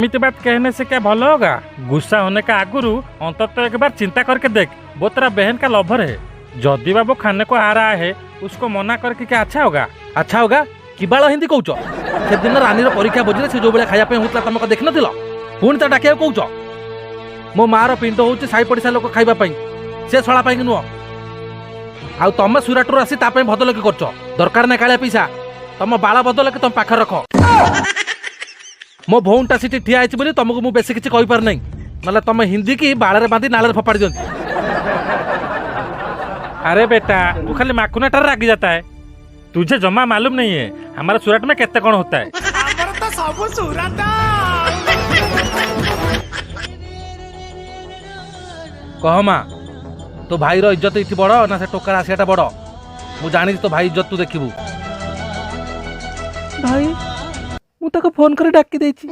मित बात कहने से क्या भला होगा? गुस्सा होने का आगुरु अंततः एक बार चिंता करके देख, वो तेरा बहन का लवर है। जदि बाबू खाने को आ रहा है उसको मना करके क्या अच्छा होगा? अच्छा होगा कि बाल हिंदी कौच से दिन रानी परीक्षा बोझे से जो भाई खाया होता तुम देख न पुणी तो डाक कौच मो मार पिंड हूँ साई पड़िशा लोक खावाई से शला पाई नुह आ तुम सुराटू आसी भदलकी कर दरकार ना कालिया पैसा तुम बाल बदलके तुम पाख रख मो भौणटा सीटी ठिया होती तुमको मुझे बेस किसी कहींपार ना ना तुम हिंदी की बाड़े बांधी नाल फोपाड़ी दिखती। अरे बेटा तू खाली माखुना टर रागी जाता है, तुझे जमा मालूम नहीं है हमारे सूरत में कितने कौन होता है। कह माँ तो भाई रो इज्जत इति बड़ ना से टोकर आसियाटा बड़ मु जानी तो भाई इज्जत तू देखिबू भाई मु ताको फोन करे डाकी देछि।